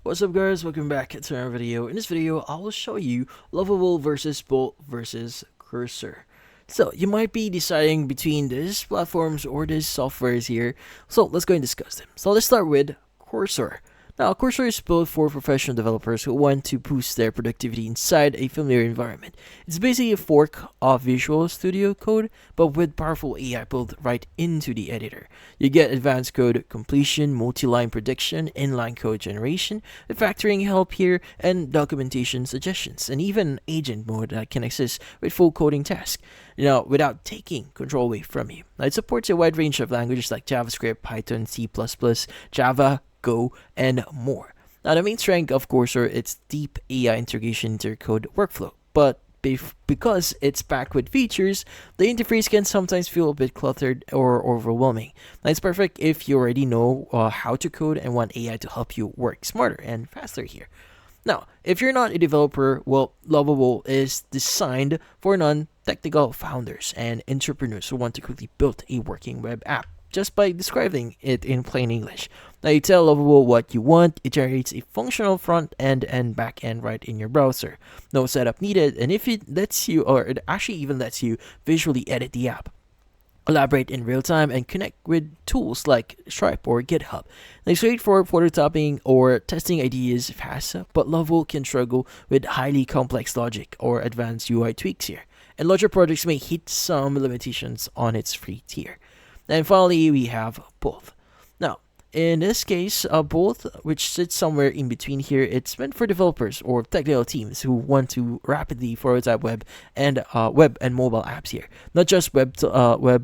What's up guys, welcome back to another video. In this video, I will show you Lovable versus Bolt versus Cursor. So, you might be deciding between these platforms or these softwares here. So, let's go and discuss them. So, let's start with Cursor. Now, Cursor is built for professional developers who want to boost their productivity inside a familiar environment. It's basically a fork of Visual Studio Code, but with powerful AI built right into the editor. You get advanced code completion, multi-line prediction, inline code generation, refactoring help here, and documentation suggestions, and even agent mode that can assist with full coding tasks, without taking control away from you. Now, it supports a wide range of languages like JavaScript, Python, C++, Java, Go, and more. Now, the main strength of Cursor is deep AI integration into your code workflow, but because it's packed with features, the interface can sometimes feel a bit cluttered or overwhelming. Now, it's perfect if you already know how to code and want AI to help you work smarter and faster here. Now, if you're not a developer, well, Lovable is designed for non-technical founders and entrepreneurs who want to quickly build a working web app just by describing it in plain English. Now, you tell Lovable what you want, it generates a functional front end and back end right in your browser. No setup needed, and if it lets you, or it actually even lets you visually edit the app, collaborate in real time, and connect with tools like Stripe or GitHub. Now, it's great for prototyping or testing ideas fast, but Lovable can struggle with highly complex logic or advanced UI tweaks here, and larger projects may hit some limitations on its free tier. And finally, we have Both. Now, in this case, Both, which sits somewhere in between here, it's meant for developers or technical teams who want to rapidly prototype web and mobile apps here. Not just web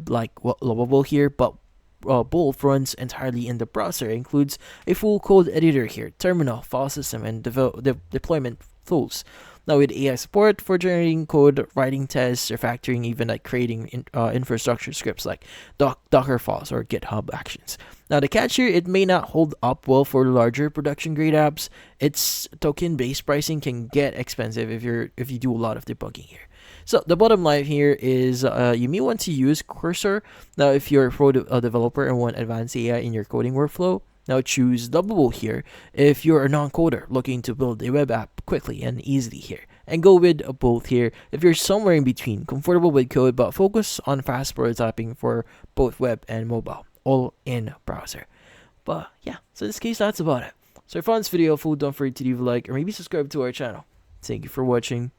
like Lovable here, but Both runs entirely in the browser. It includes a full code editor here, terminal, file system, and deployment tools. Now, with AI support for generating code, writing tests, refactoring, even like creating infrastructure scripts like Docker files or GitHub Actions. Now, the catch here, it may not hold up well for larger production grade apps. Its token-based pricing can get expensive if you do a lot of debugging here. So the bottom line here is you may want to use Cursor. Now, if you're a pro developer and want advanced AI in your coding workflow, now choose Lovable here if you're a non-coder looking to build a web app quickly and easily here. And go with Both here if you're somewhere in between, comfortable with code but focus on fast prototyping for both web and mobile, all in browser. But yeah, so in this case, that's about it. So if you found this video helpful, don't forget to leave a like or maybe subscribe to our channel. Thank you for watching.